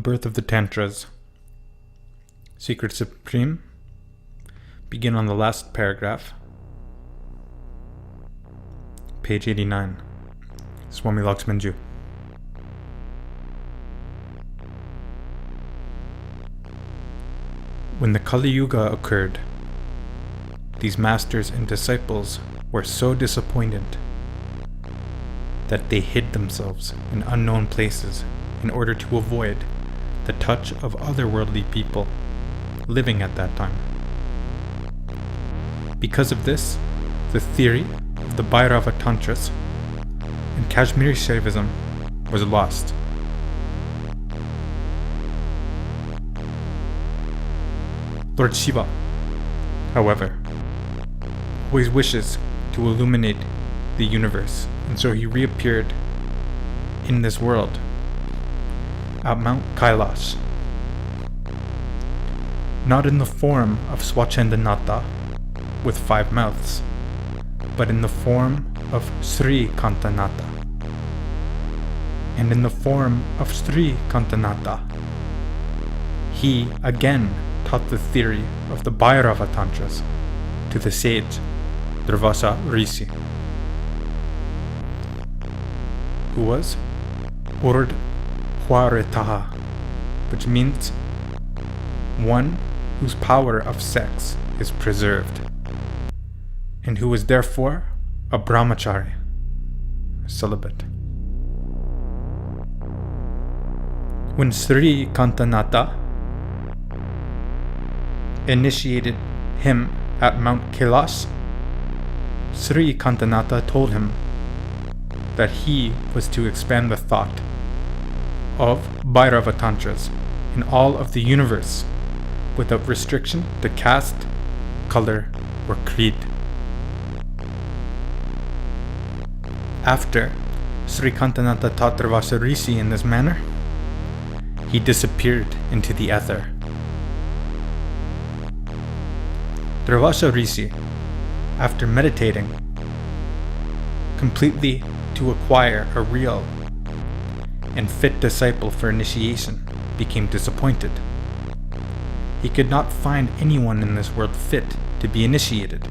birth of the Tantras. Secret Supreme. Begin on the last paragraph. Page 89. Swami Lakshmanjoo. When the Kali Yuga occurred, these masters and disciples were so disappointed that they hid themselves in unknown places in order to avoid the touch of otherworldly people living at that time. Because of this, the theory of the Bhairava Tantras and Kashmiri Shaivism was lost. Lord Shiva, however, always wishes to illuminate the universe, and so he reappeared in this world at Mount Kailash, not in the form of Swachendanatha with 5 mouths, but in the form of Sri Kantanatha. And in the form of Sri Kantanatha, he again taught the theory of the Bhairava Tantras to the sage Durvasa Rishi, who was Urdhwaretaha, which means one whose power of sex is preserved, and who is therefore a brahmachari, celibate. When Sri Kantanatha initiated him at Mount Kailash, Sri Kantanatha told him that he was to expand the thought of Bhairava Tantras in all of the universe without restriction to caste, color, or creed. After Sri Kantanatha taught Durvasa Rishi in this manner, he disappeared into the ether. Durvasa Rishi, after meditating completely to acquire a real and fit disciple for initiation, became disappointed. He could not find anyone in this world fit to be initiated.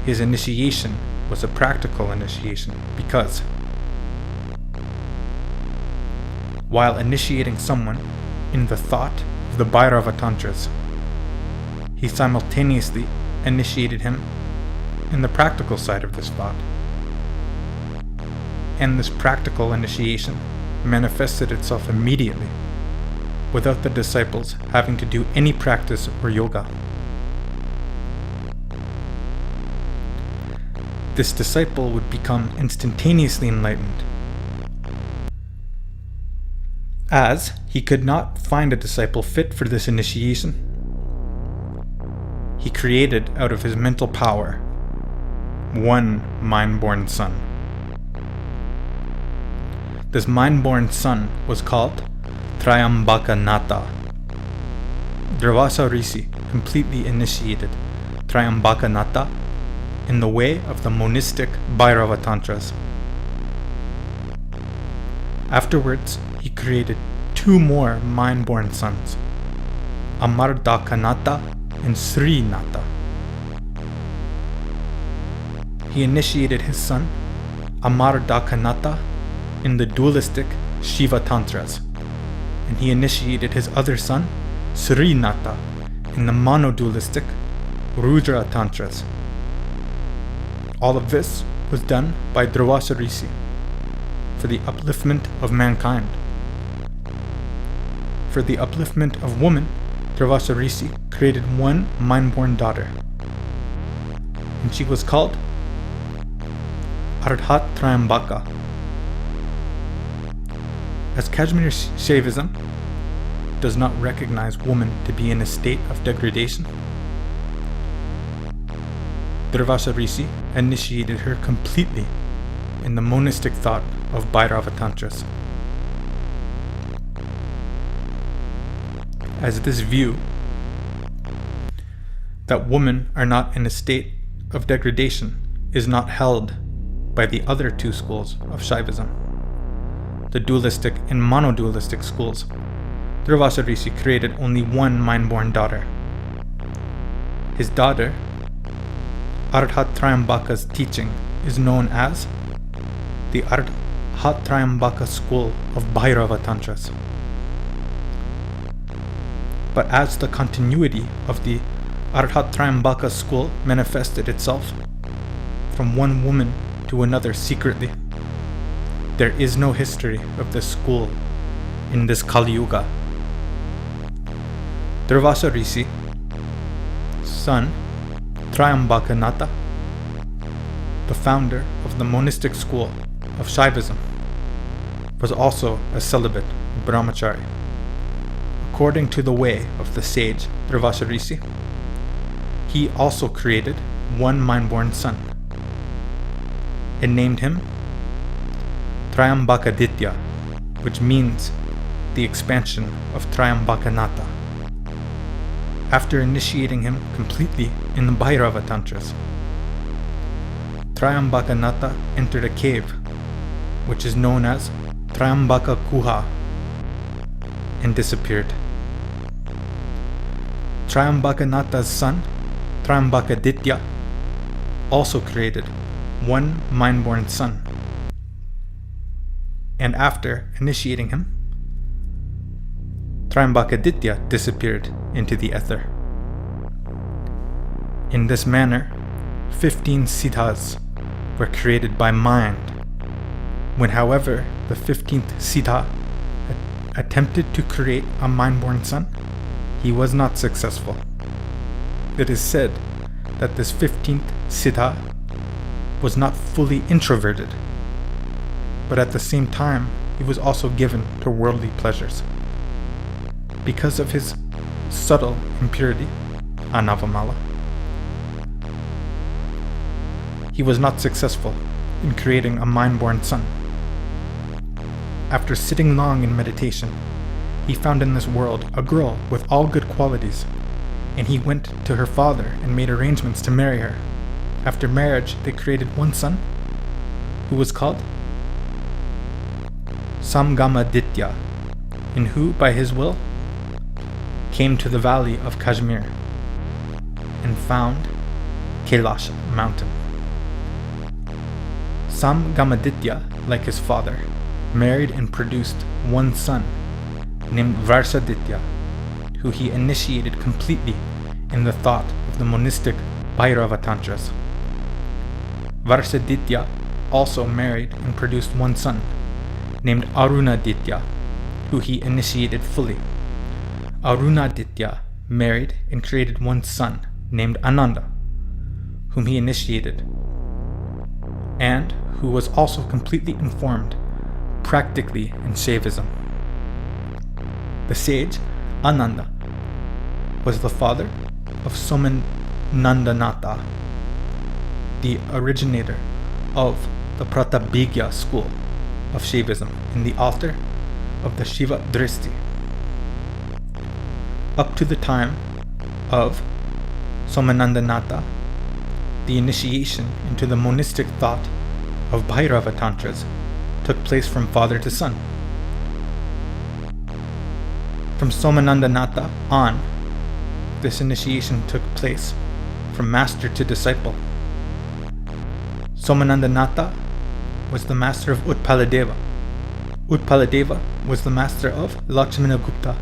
His initiation was a practical initiation because, while initiating someone in the thought of the Bhairava Tantras, he simultaneously initiated him in the practical side of this thought. And this practical initiation manifested itself immediately, without the disciples having to do any practice or yoga. This disciple would become instantaneously enlightened, as he could not find a disciple fit for this initiation. He created out of his mental power one mind-born son. This mind-born son was called Trayambaka Natha. Durvasa Rishi completely initiated Trayambaka Natha in the way of the monistic Bhairava Tantras. Afterwards, he created 2 more mind-born sons, Amardaka Natha and Sri Natha. He initiated his son, Amardaka Natha, in the dualistic Shiva Tantras, and he initiated his other son, Sri Natha, in the monodualistic Rudra Tantras. All of this was done by Durvasa Rishi for the upliftment of mankind. For the upliftment of woman, Durvasa Rishi created one mind-born daughter, and she was called Ardhat Trayambaka. As Kashmiri Shaivism does not recognize woman to be in a state of degradation, Durvasa Rishi initiated her completely in the monistic thought of Bhairava Tantras. As this view that women are not in a state of degradation is not held by the other 2 schools of Shaivism, the dualistic and monodualistic schools Durvasa Rishi created only one mind-born daughter. His daughter, Ardhatrayambaka's teaching is known as the Ardhatrayambaka school of Bhairava Tantras. But as the continuity of the Ardhatrayambaka school manifested itself from one woman to another secretly, there is no history of this school in this Kali Yuga. Durvasa Rishi, son Trayambakanatha, the founder of the monistic school of Shaivism, was also a celibate brahmachari. According to the way of the sage Durvasa Rishi, he also created one mind-born son and named him Trayambakaditya, which means the expansion of Trayambakanatha. After initiating him completely in the Bhairava Tantras, Trayambakanatha entered a cave, which is known as Trayambaka Guha, and disappeared. Trayambakanatha's son, Trayambakaditya, also created one mind-born son, and after initiating him, Trayambakaditya disappeared into the ether. In this manner, 15 siddhas were created by mind. When, however, the 15th siddha attempted to create a mind-born son, he was not successful. It is said that this 15th siddha was not fully introverted, but at the same time he was also given to worldly pleasures. Because of his subtle impurity, anavamala, he was not successful in creating a mind-born son. After sitting long in meditation, he found in this world a girl with all good qualities, and he went to her father and made arrangements to marry her. After marriage, they created one son, who was called Samgamaditya, and who, by his will, came to the valley of Kashmir and found Kailash mountain. Samgamaditya, like his father, married and produced one son named Varsaditya, who he initiated completely in the thought of the monistic Bhairava Tantras. Varsaditya also married and produced one son named Arunaditya, who he initiated fully. Arunaditya married and created one son named Ananda, whom he initiated, and who was also completely informed practically in Shaivism. The sage Ananda was the father of Somanandanatha, the originator of the Pratabhigya school of Shaivism and the author of the Shiva Dristi. Up to the time of Somanandanatha, the initiation into the monistic thought of Bhairava Tantras took place from father to son. From Somanandanatha on, this initiation took place from master to disciple. Somanandanatha was the master of Utpaladeva. Utpaladeva was the master of Lakshmanagupta,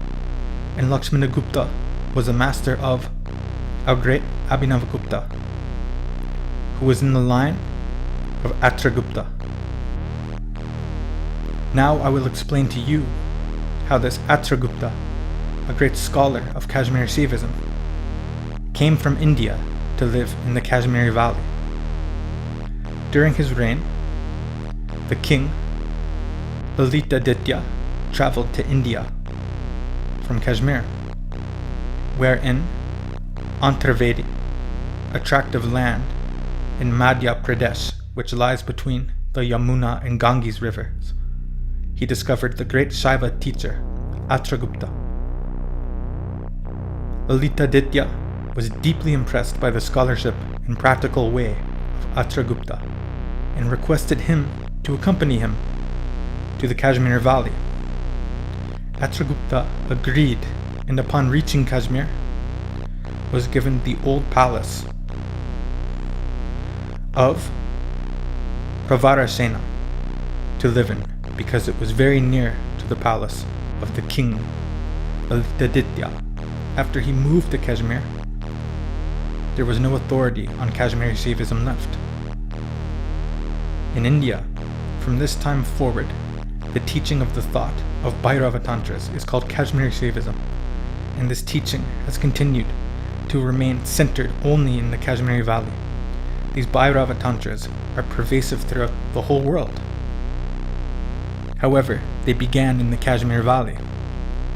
and Lakshmanagupta was the master of our great Abhinavagupta, who was in the line of Atragupta. Now I will explain to you how this Atragupta, a great scholar of Kashmiri Shaivism, came from India to live in the Kashmiri Valley. During his reign, the king Lalitaditya traveled to India from Kashmir, wherein Antarvedi, a tract of land in Madhya Pradesh which lies between the Yamuna and Ganges rivers, he discovered the great Shaiva teacher, Atragupta. Lalitaditya was deeply impressed by the scholarship and practical way of Atragupta and requested him to accompany him to the Kashmir Valley. Atragupta agreed, and upon reaching Kashmir, was given the old palace of Pravarasena to live in, because it was very near to the palace of the king Lalitaditya. After he moved to Kashmir, there was no authority on Kashmiri Shaivism left. In India, from this time forward, the teaching of the thought of Bhairava Tantras is called Kashmiri Shaivism, and this teaching has continued to remain centered only in the Kashmiri Valley. These Bhairava Tantras are pervasive throughout the whole world. However, they began in the Kashmir Valley,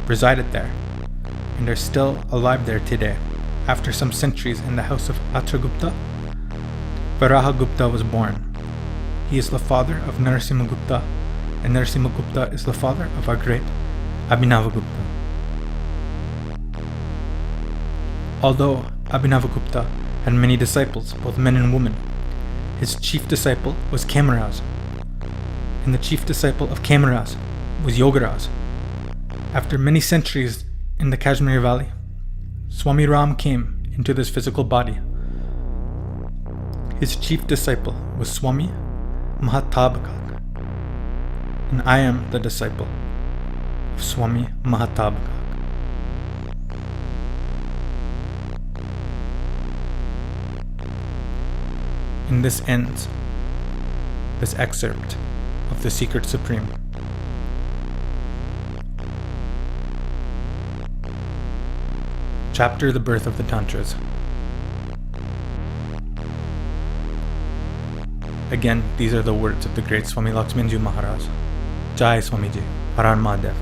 resided there, and are still alive there today. After some centuries in the house of Atragupta, Varahagupta was born. He is the father of Narasimhagupta, and Narasimhagupta is the father of our great Abhinavagupta. Although Abhinavagupta had many disciples, both men and women, his chief disciple was Kamaraj, and the chief disciple of Kamaraj was Yogaraj. After many centuries in the Kashmir Valley, Swami Ram came into this physical body. His chief disciple was Swami Mahatabhagak, and I am the disciple of Swami Mahatabhagak. And this ends this excerpt of The Secret Supreme. Chapter The Birth of the Tantras. Again, these are the words of the great Swami Lakshmanjoo Maharaj. Jai Swamiji, Har Har Mahadev.